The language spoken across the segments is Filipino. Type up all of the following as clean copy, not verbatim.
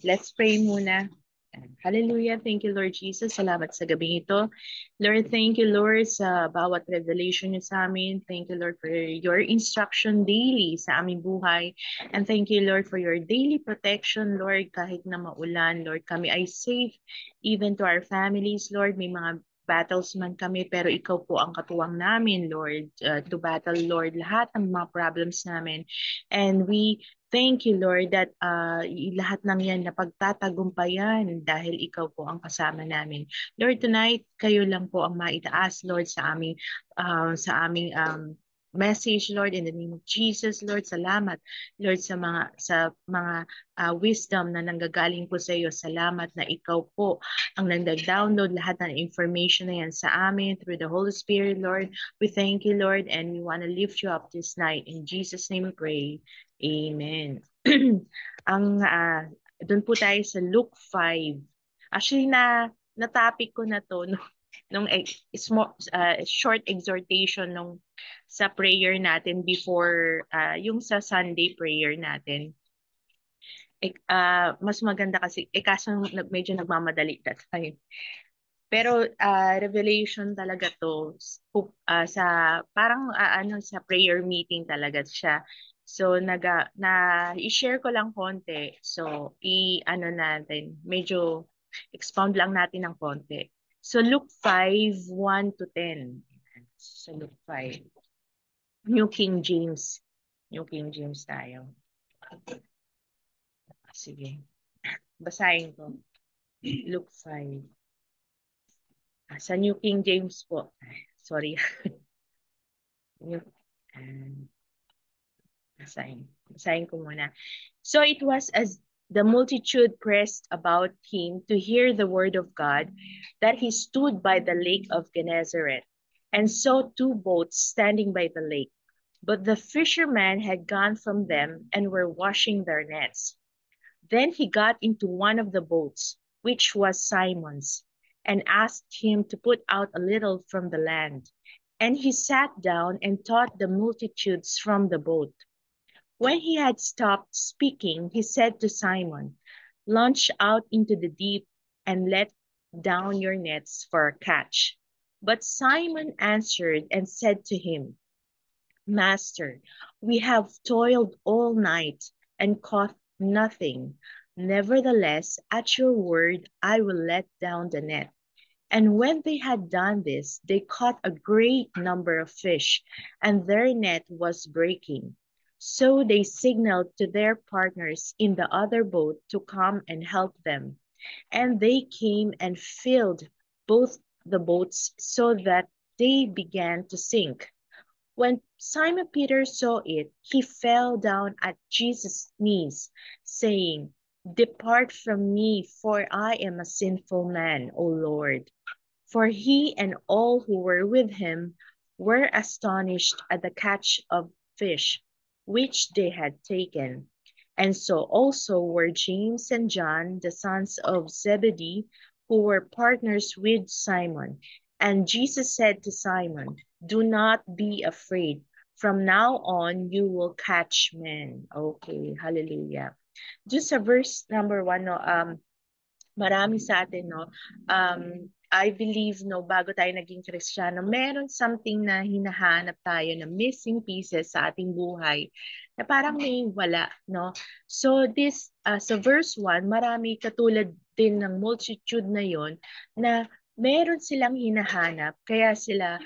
Let's pray muna. Hallelujah. Thank you, Lord Jesus. Salamat sa gabing ito. Lord, thank you, Lord, sa bawat revelation niyo sa amin. Thank you, Lord, for your instruction daily sa aming buhay. And thank you, Lord, for your daily protection, Lord, kahit na maulan, Lord, kami ay safe even to our families, Lord. May mga battles man kami, pero ikaw po ang katuwang namin, Lord, to battle, Lord, lahat ng mga problems namin. And we thank you, Lord, that lahat ng yan na pagtatagumpayan dahil ikaw po ang kasama namin. Lord, tonight, kayo lang po ang maitaas, Lord, sa aming message, Lord, in the name of Jesus, Lord. Salamat, Lord, sa mga wisdom na nanggagaling po sa iyo. Salamat na ikaw po ang nagda-download lahat ng information na yan sa amin through the Holy Spirit, Lord. We thank you, Lord, and we want to lift you up this night. In Jesus' name we pray. Amen. Ang doon po tayo sa Luke 5. Actually na-topic ko na to nung short exhortation nung sa prayer natin before yung sa Sunday prayer natin. Mas maganda kasi kaso medyo nagmamadali that time. Pero revelation talaga to sa parang sa prayer meeting talaga siya. So i-share ko lang konti. So i-ano natin, medyo expound lang natin ng konti. So Luke 5:1 to 10. So Luke 5. New King James. New King James tayo. Sige. Basahin ko. Luke 5. Sa New King James po. Sorry. Basahin ko muna. So it was as the multitude pressed about him to hear the word of God that he stood by the lake of Gennesaret and saw two boats standing by the lake. But the fishermen had gone from them and were washing their nets. Then he got into one of the boats, which was Simon's, and asked him to put out a little from the land. And he sat down and taught the multitudes from the boat. When he had stopped speaking, he said to Simon, "Launch out into the deep and let down your nets for a catch." But Simon answered and said to him, "Master, we have toiled all night and caught nothing. Nevertheless, at your word, I will let down the net." And when they had done this, they caught a great number of fish, and their net was breaking. So they signaled to their partners in the other boat to come and help them. And they came and filled both the boats so that they began to sink. When Simon Peter saw it, he fell down at Jesus' knees, saying, "Depart from me, for I am a sinful man, O Lord." For he and all who were with him were astonished at the catch of fish which they had taken. And so also were James and John, the sons of Zebedee, who were partners with Simon. And Jesus said to Simon, "Do not be afraid. From now on, you will catch men." Okay, hallelujah. Just sa verse number 1, no, marami sa atin, no, I believe, no, bago tayo naging Kristiyano, meron something na hinahanap tayo na missing pieces sa ating buhay na parang may wala, no? So sa verse 1, marami katulad din ng multitude na yon na meron silang hinahanap, kaya sila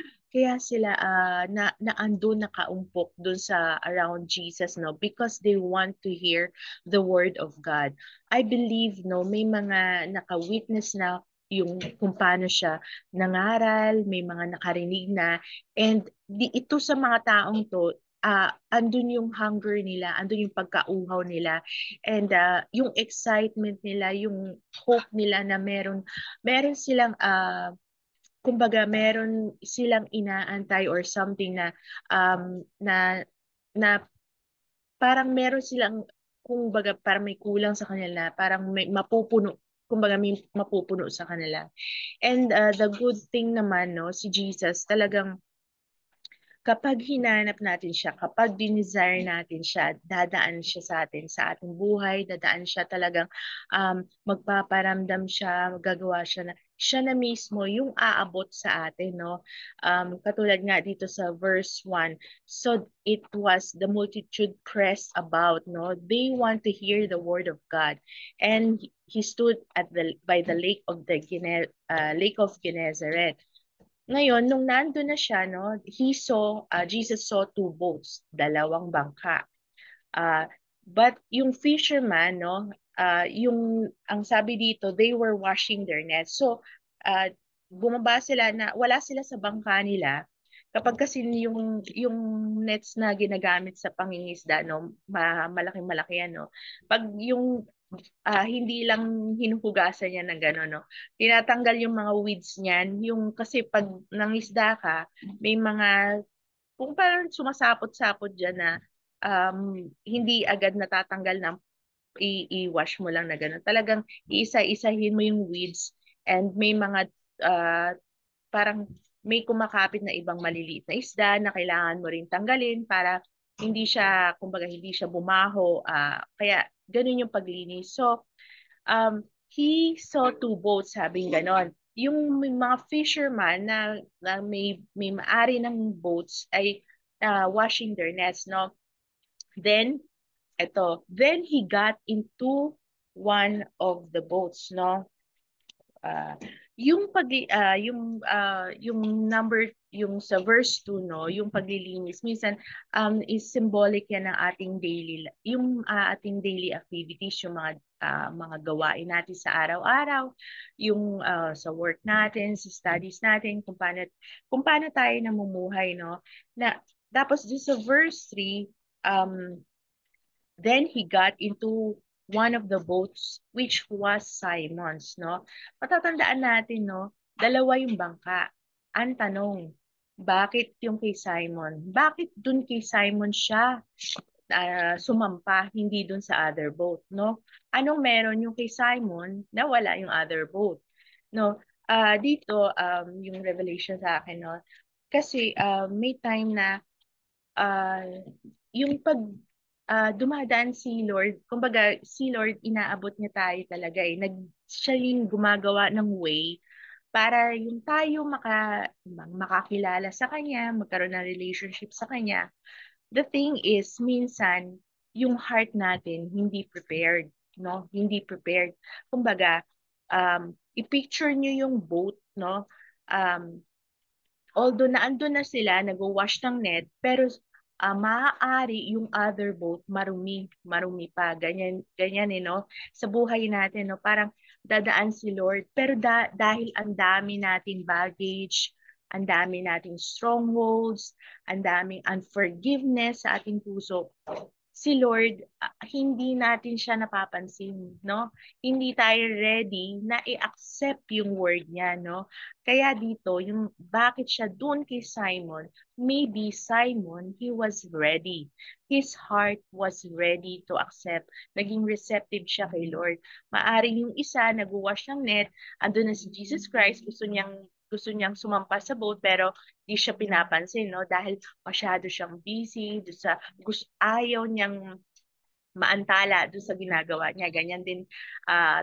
naandun nakaumpok dun sa around Jesus, no, because they want to hear the word of God. I believe, no, may mga naka-witness na yung kung paano siya nangaral, may mga nakarinig na, and ito sa mga taong to, andun yung hunger nila, andun yung pagkauhaw nila, and yung excitement nila, yung hope nila na meron silang kumbaga meron silang inaantay or something na parang meron silang kumbaga parang may kulang sa kanila, parang may mapupuno, kumbaga may mapupuno sa kanila. And the good thing naman, no, si Jesus talagang kapag hinanap natin siya, kapag dinesire natin siya, dadaan siya sa ating buhay, dadaan siya talagang magpaparamdam siya, magagawa siya na mismo yung aabot sa atin, no? Katulad nga dito sa verse 1, so it was the multitude pressed about, no? They want to hear the word of God. And he stood by the lake of Gennesaret. Ngayon, nung nandun na siya, no, Jesus saw two boats, dalawang bangka. Uh, but yung fisherman, no, ang sabi dito, they were washing their nets. So, bumaba sila na, wala sila sa bangka nila. Kapag kasi yung nets na ginagamit sa pangingisda, no, malaking-malaki yan, no. Pag yung hindi lang hinuhugasan niya ng gano'n, no? Tinatanggal yung mga weeds niyan. Yung, kasi pag nangisda ka, may mga, kung parang sumasapot-sapot dyan na hindi agad natatanggal na i-wash mo lang na gano'n. Talagang iisa-isahin mo yung weeds and may mga uh, parang may kumakapit na ibang maliliit na isda na kailangan mo rin tanggalin para hindi siya, kumbaga, hindi siya bumaho. Kaya ganun yung paglinis. So, he saw two boats, sabing ganon. Yung may mga fisherman na may maari ng boats ay washing their nets, no? Then, then he got into one of the boats, no? Ah, yung number yung sa verse 2, no, yung paglilinis minsan is symbolic yan ng ating daily activities, yung mga gawain natin sa araw-araw, yung sa work natin, sa studies natin, kung paano tayo namumuhay, no, na tapos dun sa verse 3, then he got into one of the boats, which was Simon's, no? Matatandaan natin, no? Dalawa yung bangka. Ang tanong, bakit yung kay Simon? Bakit dun kay Simon siya sumampa, hindi dun sa other boat, no? Anong meron yung kay Simon na wala yung other boat, no? Dito, yung revelation sa akin, no? Kasi may time na uh, yung pag dumadaan si Lord, kumbaga si Lord inaabot niya tayo talaga eh. Siya yung gumagawa ng way para yung tayo makakilala sa Kanya, magkaroon ng relationship sa Kanya. The thing is, minsan, yung heart natin hindi prepared, no? Hindi prepared. Kumbaga, i-picture nyo yung boat, no? Um, Although naandun na sila, nag-wash ng net, pero maaari yung other boat marumi pa. Ganyan, ganyan no? Sa buhay natin, no? Parang dadaan si Lord. Pero dahil ang dami nating baggage, ang dami nating strongholds, ang daming unforgiveness sa ating puso, si Lord, hindi natin siya napapansin, no? Hindi tayo ready na i-accept yung word niya, no? Kaya dito, yung bakit siya doon kay Simon, maybe Simon, he was ready. His heart was ready to accept. Naging receptive siya kay Lord. Maaring yung isa, nag-wash ng net, andun na si Jesus Christ, gusto niyang sumampa sa boat, pero di siya pinapansin, no? Dahil masyado siyang busy, ayaw niyang maantala doon sa ginagawa niya. Ganyan din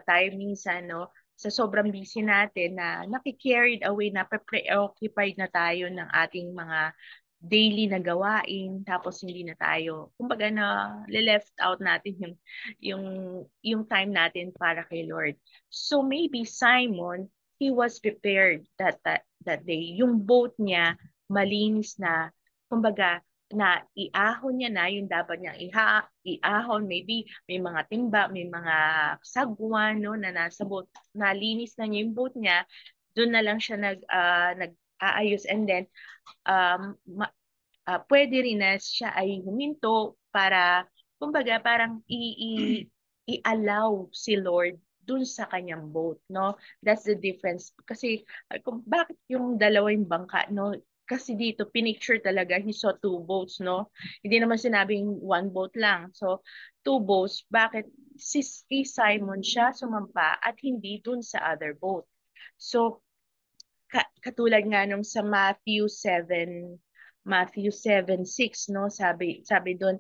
tayo minsan, no? Sa sobrang busy natin na nakikarried away, na preoccupied na tayo ng ating mga daily na gawain, tapos hindi na tayo, kumbaga na left out natin yung, yung time natin para kay Lord. So maybe Simon, he was prepared that day. Yung boat niya, malinis na, kumbaga, na iahon niya na yung dapat niyang iahon. Maybe may mga timba, may mga sagwan, no, na nasa boat, nalinis na niya yung boat niya, doon na lang siya nag-aayos, and then um, pwede rin na siya ay huminto para, kumbaga, parang i-allow si Lord dun sa kanyang boat, no? That's the difference. Kasi, kung bakit yung dalawang bangka, no? Kasi dito, pinicture talaga, he saw two boats, no? Hindi naman sinabing one boat lang. So, two boats. Bakit si Simon siya sumampa at hindi dun sa other boat? So, katulad nga nung sa Matthew 7, Matthew 7:6, no? Sabi doon,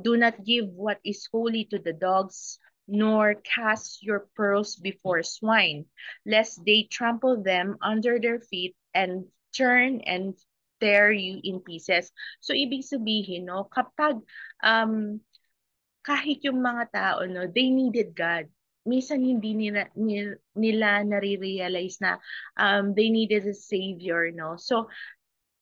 do not give what is holy to the dogs, nor cast your pearls before swine, lest they trample them under their feet and turn and tear you in pieces. So ibig sabihin, no, kapag um kahit yung mga tao, no, they needed God. Minsan hindi nila nare-realize na they needed a savior, no? So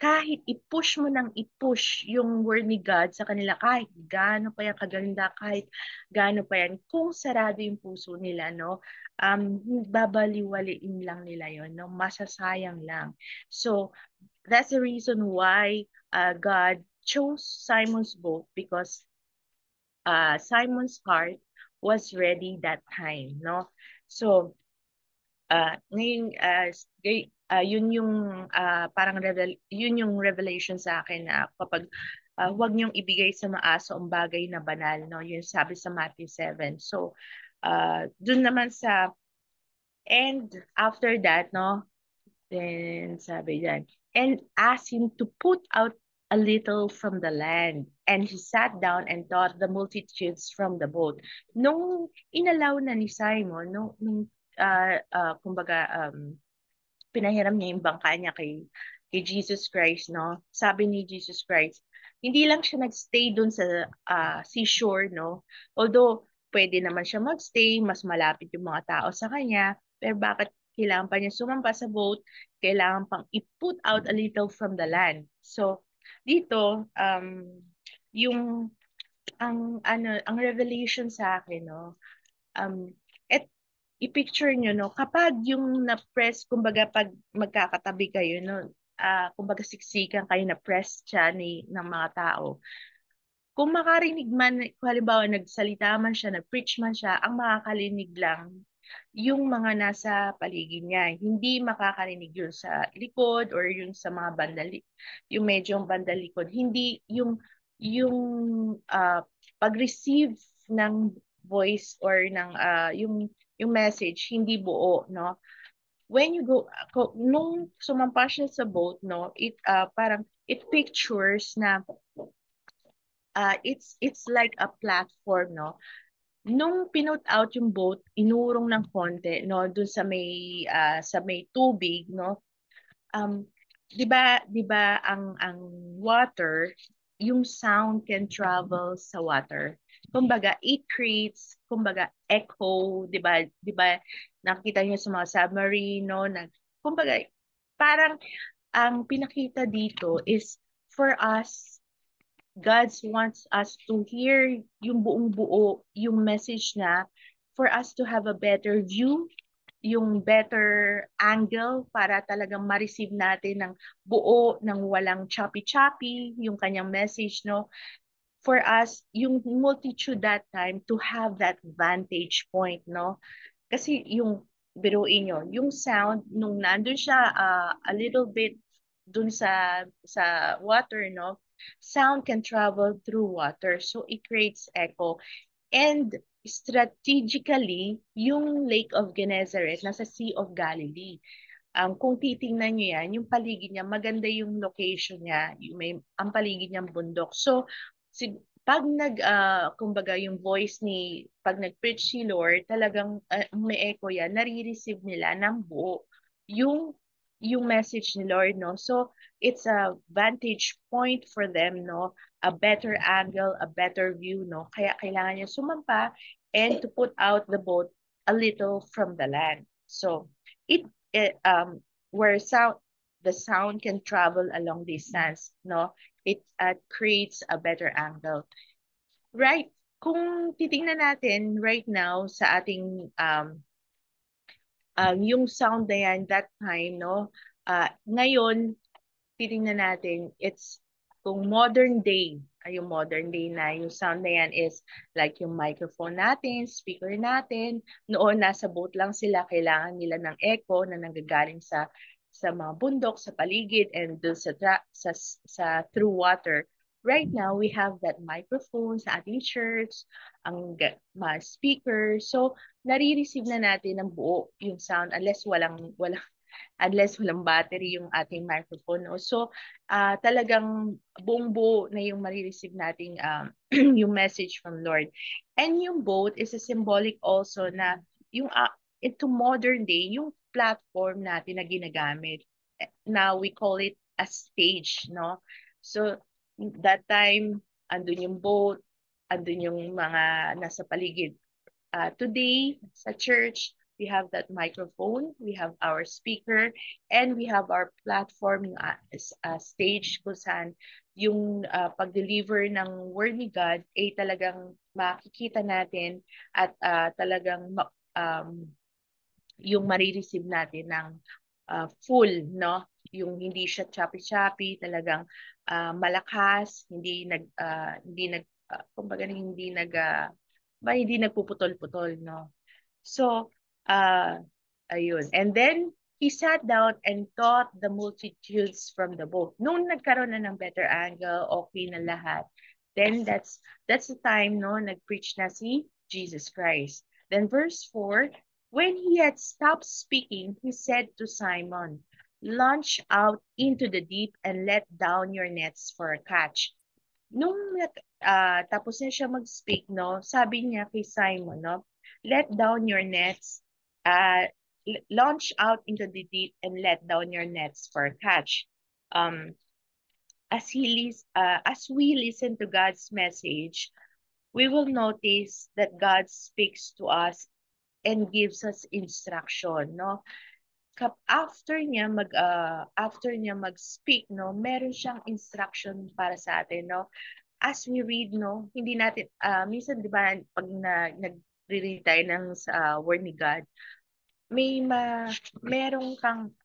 kahit i-push mo ng i-push yung word ni God sa kanila, kahit gaano pa yan kaganda, kahit gaano pa yan, kung sarado yung puso nila, no, babaliwaliin lang nila yon, no, masasayang lang. So, that's the reason why God chose Simon's boat, because Simon's heart was ready that time, no? So, ngayon, yun yung yun yung revelation sa akin na kapag huwag niyong ibigay sa maaso ang bagay na banal, no? Yun sabi sa Matthew 7. So, dun naman sa and after that, no? Then sabi diyan, and asked him to put out a little from the land. And he sat down and taught the multitudes from the boat. Nung inalaw na ni Simon, nung kumbaga, pinahiram niya yung bangka niya kay Jesus Christ, no? Sabi ni Jesus Christ, hindi lang siya nagstay dun sa seashore, no? Although, pwede naman siya magstay, mas malapit yung mga tao sa kanya, pero bakit kailangan pa niya sumampa sa boat, kailangan pang i-put out a little from the land. So, dito, yung, ang revelation sa akin, no? Um, et i-picture nyo, no, kapag yung na-press, kumbaga pag magkakatabi kayo, no, kumbaga siksikan kayo na press siya ng mga tao. Kung makarinig man, kung halimbawa nagsalita man siya, nag-preach man siya, ang makakarinig lang yung mga nasa paligid niya. Hindi makakarinig yun sa likod or yung sa mga bandali, yung medyo bandalikod. Hindi yung pag-receive ng voice or ng yung message hindi buo, no? When you go nung sumampa siya sa boat, no, it parang it pictures na it's like a platform, no. Nung pinut out yung boat, inurong ng konti, no, dun sa may tubig, no. Um, 'Di ba ang water, yung sound can travel sa water. Kumbaga, it creates, kumbaga, echo, 'di ba, nakita niyo sa mga submarine, no, kumbaga, parang ang pinakita dito is for us, God wants us to hear yung buong buo, yung message na for us to have a better view, yung better angle para talagang ma-receive natin ng buo, ng walang choppy-choppy, yung kanyang message, no? For us, yung multitude that time to have that vantage point, no? Kasi yung, biruin nyo, yung sound, nung nandun siya a little bit dun sa water, no? Sound can travel through water. So it creates echo. And strategically, yung Lake of Gennesaret, nasa Sea of Galilee. Kung titingnan nyo yan, yung paligid niya, maganda yung location niya, ang paligid niyang bundok. So, pag kumbaga yung voice pag nag-preach si Lord, talagang may echo yan, nare-receive nila ng buo yung message ni Lord, no? So, it's a vantage point for them, no? A better angle, a better view, no? Kaya kailangan niya sumampa and to put out the boat a little from the land. So, it where the sound can travel a long distance, no, it creates a better angle, right? Kung titingnan natin right now sa ating yung sound na yan that time, no, ngayon titingnan natin, it's kung modern day, yung modern day na yung sound na yan is like yung microphone natin, speaker natin. Noon, nasa boat lang sila, kailangan nila ng echo na nanggagaling sa mga bundok, sa paligid, and dun sa through water. Right now, we have that microphone sa ating church, ang mga speaker. So, nare-receive na natin ng buo yung sound unless walang unless walang battery yung ating microphone. No? So, talagang buong-buo na yung marireceive nating yung message from Lord. And yung boat is a symbolic also na yung into modern day, yung platform natin na ginagamit. Now we call it a stage, no? So, that time, andun yung boat, andun yung mga nasa paligid. Today, sa church, we have that microphone, we have our speaker, and we have our platform, yung stage kung saan yung pag-deliver ng Word ni God ay talagang makikita natin at talagang yung marireceive natin ng full, no? Yung hindi siya choppy-choppy, talagang malakas, kumbaga hindi nagpuputol-putol, no? So, ayun. And then, he sat down and taught the multitudes from the boat. Nung nagkaroon na ng better angle, okay na lahat, then that's the time, no, nag-preach na si Jesus Christ. Then verse 4, when he had stopped speaking, he said to Simon, launch out into the deep and let down your nets for a catch. Nung tapos na siya mag-speak, no, sabi niya kay Simon, no, let down your nets, launch out into the deep and let down your nets for a catch. As we listen to God's message, we will notice that God speaks to us and gives us instruction, no? After niya mag-speak, no, meron siyang instruction para sa atin, no? As we read, no, hindi natin minsan 'di ba pag nagre-read tayo ng word ni God, meron kang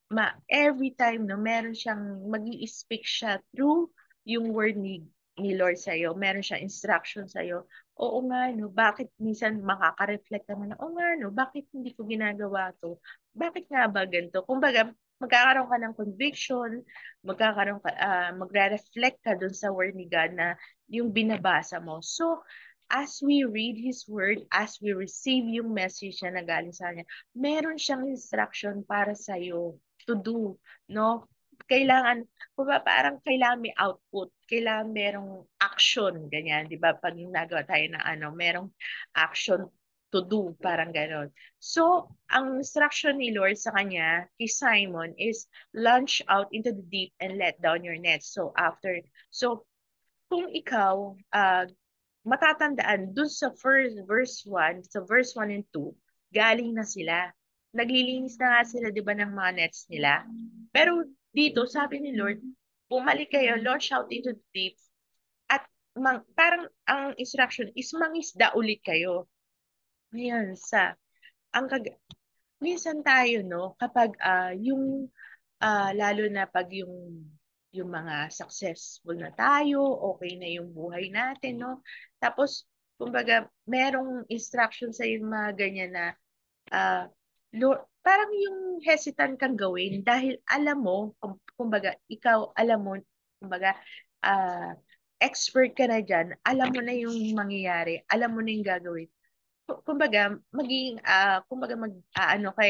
every time, no, meron siyang magi-speak siya through yung word ni Lord sa iyo. Meron siyang instruction sa iyo. Oo nga, no, bakit minsan makaka-reflect naman na, oo nga, no, bakit hindi ko ginagawa to? Bakit nga ba ganito? Kumbaga, magkakaroon ka ng conviction, magre-reflect ka dun sa word ni God na yung binabasa mo. So, as we read His word, as we receive yung message na nagaling sa Kanya, meron siyang instruction para sa iyo to do, no? Parang kailangan may output, kailangan merong action, ganyan, di ba? Pag nagawa tayo ng merong action to do, parang gano'n. So, ang instruction ni Lord sa kanya, kay Simon, is launch out into the deep and let down your nets. So, kung ikaw, matatandaan dun sa first verse 1, sa verse 1 and 2, galing na sila. Naglilinis na nga sila, di ba, ng mga nets nila. Pero dito, sabi ni Lord, bumalik kayo, launch out into the deep, at parang ang instruction is mangisda ulit kayo. Ngayon, ang minsan tayo, no, kapag lalo na pag yung mga successful na tayo, okay na yung buhay natin, no? Tapos, kumbaga, merong instruction sa yung mga ganyan na, parang yung hesitant kang gawin dahil alam mo, kumbaga, ikaw, alam mo, kumbaga, expert ka na dyan, alam mo na yung mangyayari, alam mo na yung gagawin. Kumbaga, ano ka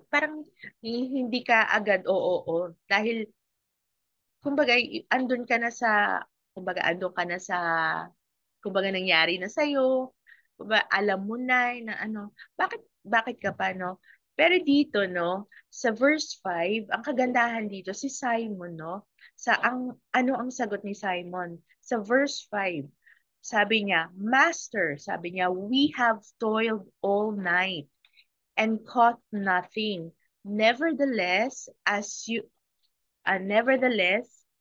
parang hindi ka agad oo, dahil kumbaga andun ka na sa nangyari na sa'yo, kumbaga alam mo na ano, bakit ka pa, no? Pero dito, no, sa verse 5, ang kagandahan dito, si Simon, no, ang sagot ni Simon? Sa verse 5, sabi niya, Master, sabi niya, we have toiled all night and caught nothing. Nevertheless,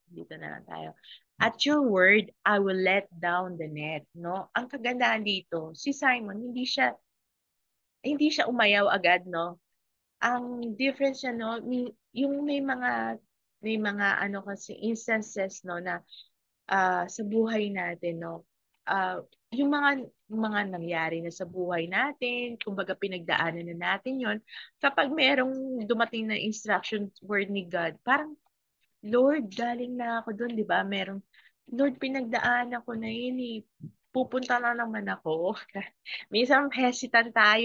dito na lang tayo. At your word, I will let down the net, no? Ang kagandahan dito, si Simon, hindi siya umayaw agad, no? Ang difference niya, no, yung may mga ano kasi instances, no, na sa buhay natin, no, yung mga nangyari na sa buhay natin, kumbaga pinagdaanan na natin yon, kapag merong dumating na instruction word ni God, parang Lord, galing na ako doon, di ba? Lord, pinagdaanan ko na yun eh. pupunta na naman ako. Minsan hesitant tayo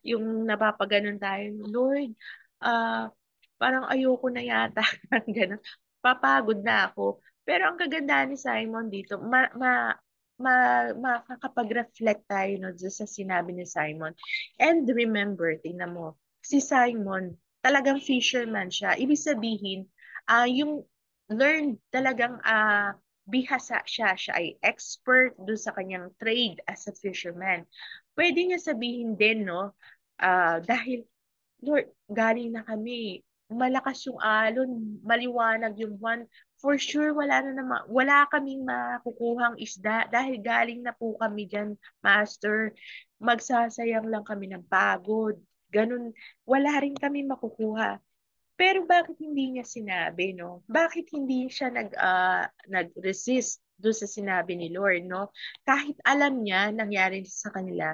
yung napapaganon tayo. Lord, ah parang ayoko na yata ng ganun. Papagod na ako. Pero ang kagandahan ni Simon dito, makakapag-reflect tayo no, dun sa sinabi ni Simon. And remember, tingnan mo, si Simon, talagang fisherman siya. Ibig sabihin, yung learn talagang bihasa siya. Siya ay expert dun sa kanyang trade as a fisherman. Pwede niya sabihin din, no, dahil Lord, galing na kami. Malakas yung alon, maliwanag yung buwan. For sure, wala kaming makukuhang isda dahil galing na po kami dyan, Master. Magsasayang lang kami ng pagod. Ganun, wala rin kami makukuha. Pero bakit hindi niya sinabi, no? Bakit hindi siya nag-resist doon sa sinabi ni Lord, no? Kahit alam niya nangyari sa kanila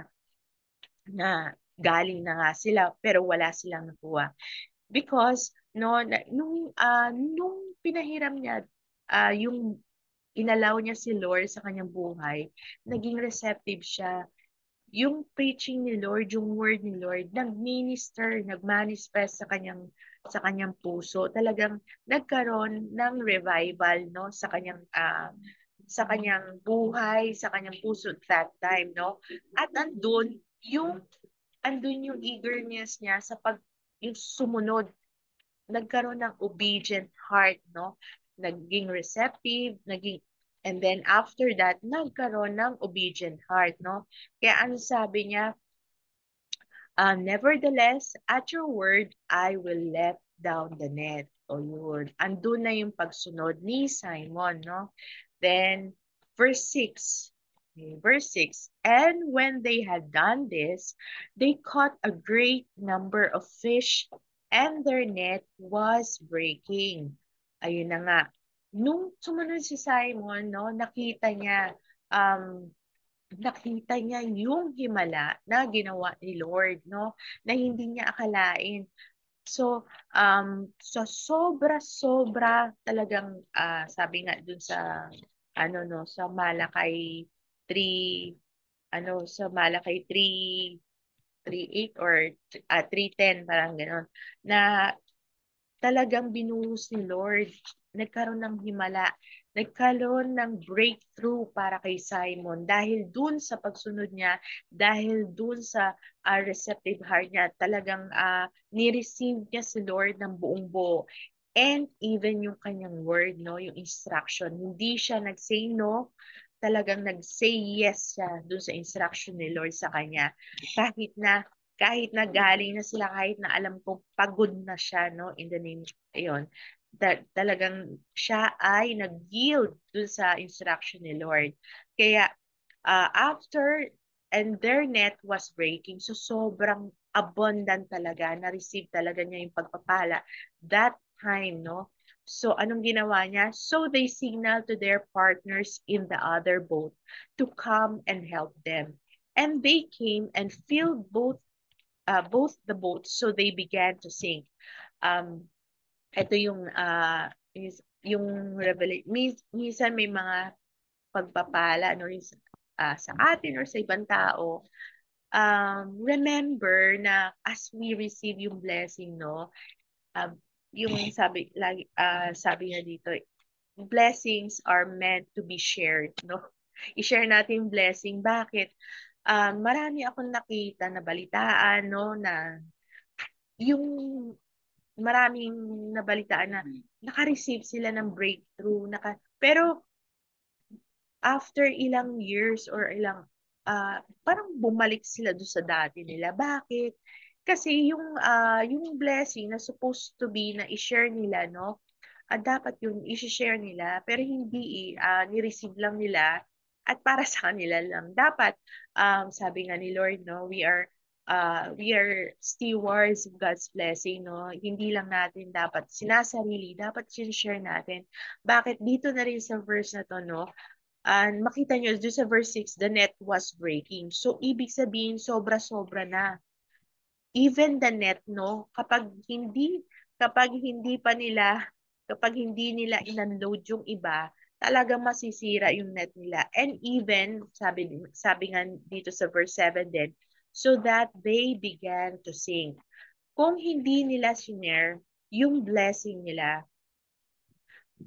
na galing na nga sila pero wala silang nakuha. Because no nung pinahiram niya yung inalaw niya si Lord sa kanyang buhay, naging receptive siya. Yung preaching ni Lord, yung word ni Lord, nag-minister, nag-manifest sa kanyang puso. Talagang nagkaroon ng revival no sa kanyang buhay, sa kanyang puso at that time, no? At andun yung eagerness niya sa yung sumunod, nagkaroon ng obedient heart, no? Naging receptive, and then after that, nagkaroon ng obedient heart, no? Kaya ano sabi niya, nevertheless, at your word, I will let down the net. O yun, andun na yung pagsunod ni Simon, no? Then, verse 6. Okay, verse 6. And when they had done this, they caught a great number of fish, and their net was breaking. Ayun na nga. Nung sumunod si Simon, no, um, nakita niya yung himala na ginawa ni Lord, no? Na hindi niya akalain. So, so sobra-sobra talagang sabi nga dun sa ano no, sa Malakay 3 sa Malakay 3:8 or 3:10 parang gano'n na talagang binuhos ni Lord. Nagkaroon ng himala. Nagkaroon ng breakthrough para kay Simon dahil dun sa pagsunod niya, dahil dun sa receptive heart niya, talagang ni-receive niya si Lord ng buong buo. And even yung kanyang word, no, yung instruction, hindi siya nag-say no, talagang nag-say yes siya dun sa instruction ni Lord sa kanya. Kahit na galing na sila, kahit na alam kong pagod na siya, no, in the name, ayun, talagang siya ay nag-yield dun sa instruction ni Lord. Kaya, after, and their net was breaking, so sobrang abundant talaga, na-receive talaga niya yung pagpapala that time, no? So, anong ginawa niya? So, they signaled to their partners in the other boat to come and help them. And they came and filled both the boats, so they began to sink. Ito yung revelation. Minsan may mga pagpapala no, sa atin or sa ibang tao. Remember na as we receive yung blessing, no, um, yung sabi nga dito, blessings are meant to be shared, no? I-share natin yung blessing. Bakit? Marami akong nakita na balitaan, no, na yung maraming nabalitaan na naka-receive sila ng breakthrough, pero after ilang years or parang bumalik sila doon sa dati nila. Bakit? Kasi yung blessing na supposed to be na i-share nila, no? Dapat yung i-share nila, pero hindi ni-receive lang nila at para sa kanila lang. Dapat, sabi nga ni Lord, no, we are stewards of God's blessing, no? Hindi lang natin dapat sinasarili, dapat share natin. Bakit? Dito na rin sa verse na to, no? Makita nyo, doon sa verse 6, the net was breaking. So, ibig sabihin, sobra-sobra na. Even the net, no? Kapag hindi nila in-unload yung iba, talagang masisira yung net nila. And even, sabi nga dito sa verse 7 din, so that they began to sink. Kung hindi nila sinare yung blessing nila,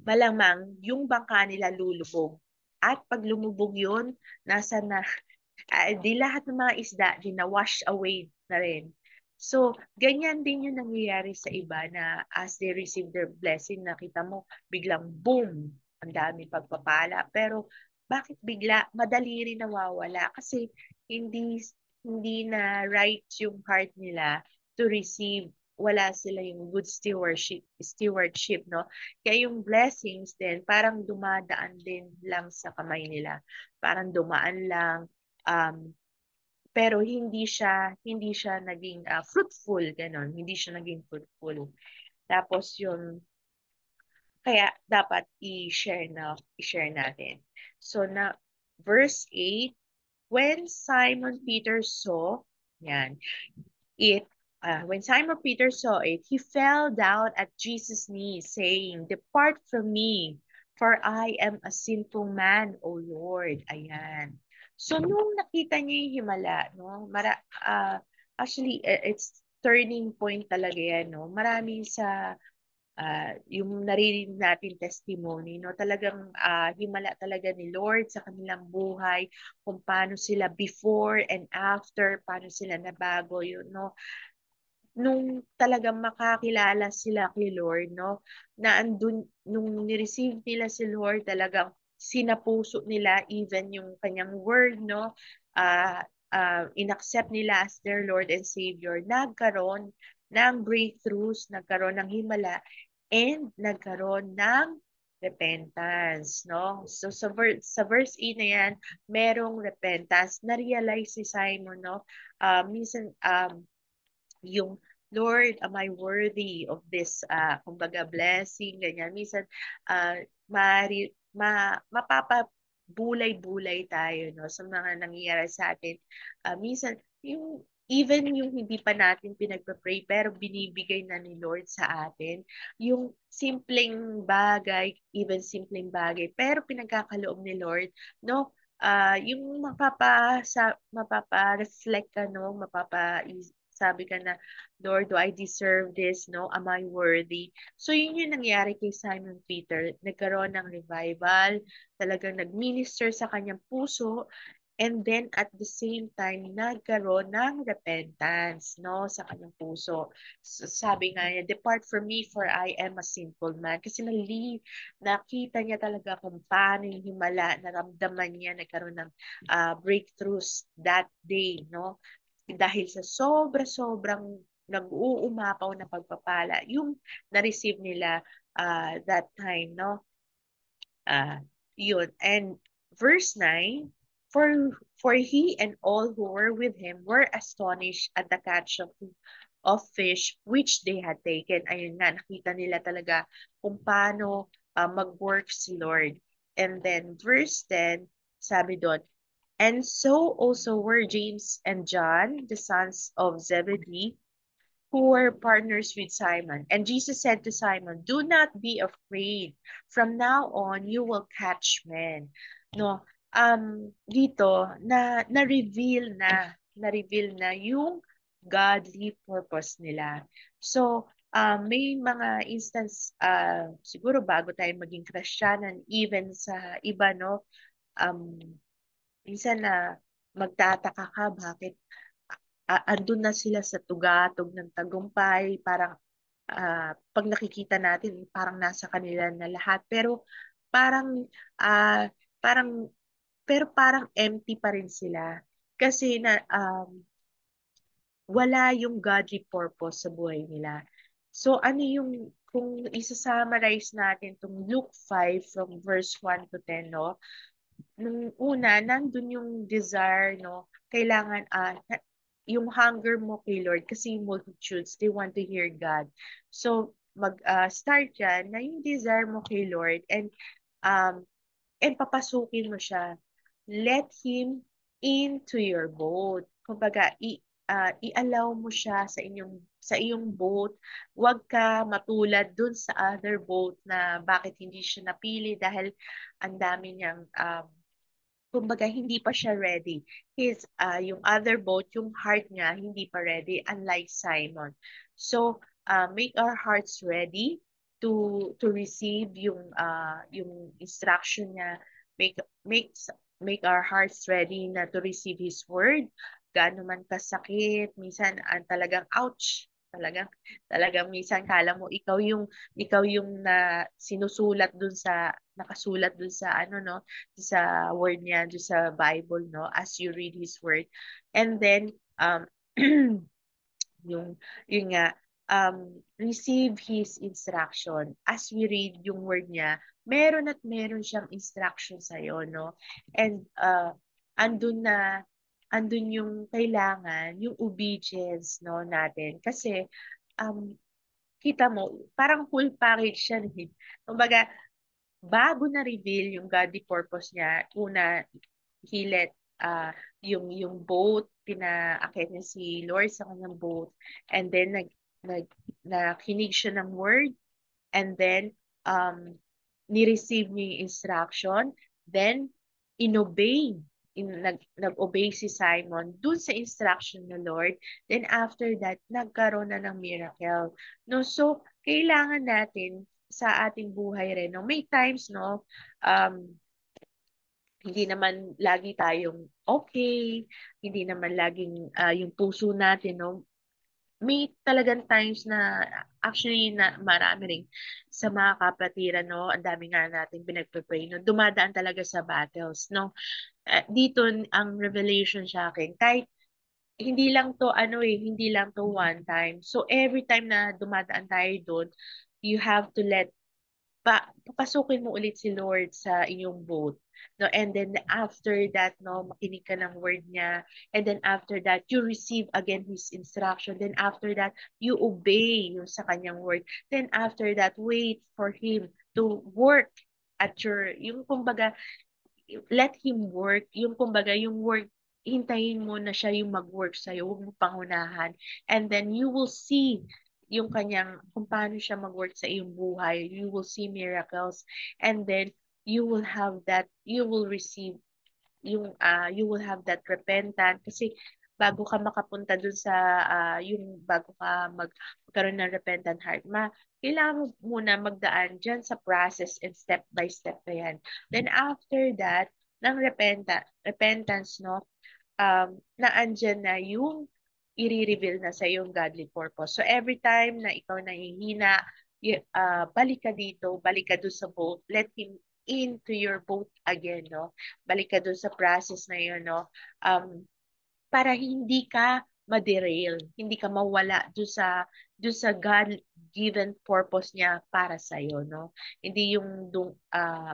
malamang yung bangka nila lulubog. At pag lumubog yun, nasa na, di lahat ng mga isda, di na wash away na rin. So, ganyan din yung nangyayari sa iba na as they receive their blessing, nakita mo, biglang boom, ang dami pagpapala. Pero, bakit bigla? Madali rin nawawala kasi hindi hindi na right yung heart nila to receive. Wala sila yung good stewardship, no? Kaya yung blessings din, parang dumadaan din lang sa kamay nila. Parang dumaan lang, um, pero hindi siya naging fruitful, ganon. Hindi siya naging fruitful. Tapos yung kaya dapat i-share natin. So na verse 8, when Simon Peter saw, yan, it when Simon Peter saw it, he fell down at Jesus' knees, saying, "Depart from me, for I am a sinful man, O Lord." Ayan. So, nung nakita niya yung himala, no, actually, it's turning point talaga yan, no? Marami sa yung naririnig natin testimony, no? Talagang himala talaga ni Lord sa kanilang buhay, kung paano sila before and after, paano sila nabago yun, no? Nung talagang makakilala sila kay Lord, no? Na andun, nung ni-receive nila si Lord, talagang sinapuso nila even yung kanyang word, no? Uh, inaccept nila as their Lord and Savior. Nagkaroon ng breakthroughs, nagkaroon ng himala, and nagkaroon ng repentance, no? So sa verse 8 na yan, merong repentance. Na-realize si Simon, no? Minsan, yung Lord, am I worthy of this, kumbaga, blessing, ganyan. Minsan, mapapabulay-bulay tayo, no, sa mga nangyayari sa atin. Minsan, even yung hindi pa natin pinagpa-pray, pero binibigay na ni Lord sa atin, yung simpleng bagay, even simpleng bagay, pero pinagkakaloob ni Lord, no, yung mapapa-reflect ka, no, sabi ka na, Lord, do I deserve this? No? Am I worthy? So, yun yung nangyari kay Simon Peter. Nagkaroon ng revival, talagang nag-minister sa kanyang puso, and then at the same time, nagkaroon ng repentance, no, sa kanyang puso. So, sabi nga niya, depart from me for I am a sinful man. Kasi nakita niya talaga kung paano yung himala, naramdaman niya, nagkaroon ng breakthroughs that day, no? Dahil sa sobra-sobrang nag-uumapaw na pagpapala, yung na-receive nila that time, no? Yun. And verse 9, for he and all who were with him were astonished at the catch of fish which they had taken. Ayun nga, nakita nila talaga kung paano mag-work si Lord. And then verse 10, sabi doon, and so also were James and John, the sons of Zebedee, who were partners with Simon. And Jesus said to Simon, "Do not be afraid. From now on, you will catch men." No, dito na-reveal na yung godly purpose nila. So, may mga instance, siguro bago tayo maging Kristyanan, even sa iba, no, um, minsan na magtataka ka bakit andun na sila sa tugatog ng tagumpay, parang pag nakikita natin parang nasa kanila na lahat, pero parang ah, parang parang empty pa rin sila kasi wala yung godly purpose sa buhay nila. So ano yung, kung isa-summarize natin itong Luke 5 from verse 1 to 10, no? Nung una, nandun yung desire, no? Kailangan, yung hunger mo kay Lord, kasi yung multitudes, they want to hear God. So, start yan na yung desire mo kay Lord, um, and papasukin mo siya. Let Him into your boat. Kumbaga, i-allow mo siya sa iyong boat. Huwag ka matulad dun sa other boat na bakit hindi siya napili dahil ang dami niyang kumbaga hindi pa siya ready. Yung other boat, yung heart niya hindi pa ready, unlike Simon. So, make our hearts ready to receive yung instruction niya. Make make make our hearts ready na to receive His word. Gaano man kasakit, minsan talagang ouch. Talagang minsan kala mo ikaw yung na sinusulat dun sa nakasulat dun sa ano no sa word niya, dun sa Bible, no, as you read His word. And then, yung, yun nga, receive His instruction. As we read yung word niya, meron at meron siyang instruction sa'yo, no? And, andun na, andun yung kailangan, yung obedience, no, natin. Kasi, um, kita mo, parang full package siya. Kumbaga, bago na-reveal yung godly purpose niya, una, he let yung boat, pinaakit niya si Lord sa kanyang boat, and then nag nakinig siya ng word, and then um, ni-receive niya yung instruction, then inobey, nag-obey si Simon dun sa instruction ng Lord, then after that, nagkaroon na ng miracle. No? So, kailangan natin sa ating buhay rin, no? May times, no, um, hindi naman lagi tayong okay, hindi naman laging yung puso natin, no, may talagang times na actually na marami rin sa mga kapatiran, no, ang dami nga natin pinagpe-pray, no, dumadaan talaga sa battles, no. Dito ang revelation sa akin, kahit hindi lang to ano hindi lang to one time. So every time na dumadaan tayo doon, you have to let papasukin mo ulit si Lord sa inyong boat. No, and then after that, no, makinig ka ng word niya. And then after that, you receive again His instruction. Then after that, you obey yung sa kanyang word. Then after that, wait for Him to work at yung kumbaga, let Him work. Yung kumbaga, yung work, hintayin mo na siya yung mag-work sa'yo. Huwag mo pangunahan. And then you will see yung kanyang, kung paano siya mag-work sa iyong buhay. You will see miracles. And then you will have that, you will receive you will have that repentance kasi bago ka makapunta dun sa yung bago ka magkaroon ng repentant heart kailangan mo muna magdaan dyan sa process and step by step na yan. Then after that ng repentance, no, na andyan na yung i-reveal na sa yung godly purpose. So every time na ikaw nahihina, balik ka dito, balik ka doon sa boat, let Him into your boat again, no? Balik ka doon sa process na yun, no? Para hindi ka ma-derail, hindi ka mawala doon sa God-given purpose niya para sa iyo, no? Hindi yung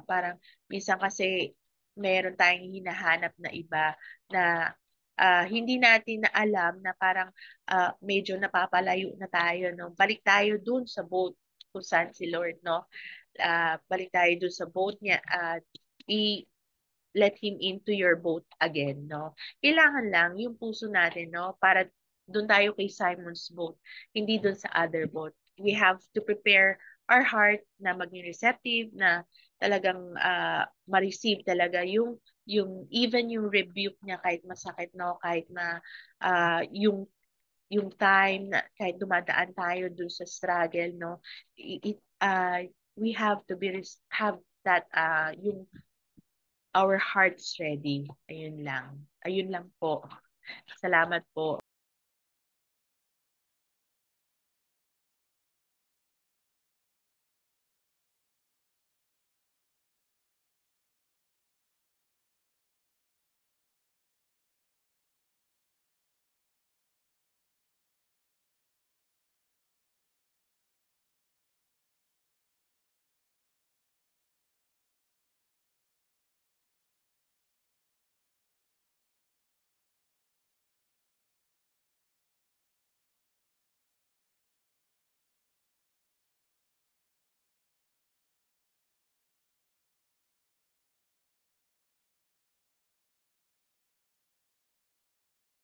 parang minsan kasi meron tayong hinahanap na iba na hindi natin na alam na parang medyo napapalayo na tayo, no? Balik tayo doon sa boat kung saan si Lord, no? Balik tayo doon sa boat niya at let Him into your boat again, no? Kailangan lang yung puso natin, no? Para doon tayo kay Simon's boat, hindi doon sa other boat. We have to prepare our heart na maging receptive, na talagang ma-receive talaga even yung rebuke niya kahit masakit, no? Kahit na yung time na kahit dumadaan tayo dun sa struggle, no? We have to have that yung our hearts ready. Ayun lang. Ayun lang po. Salamat po.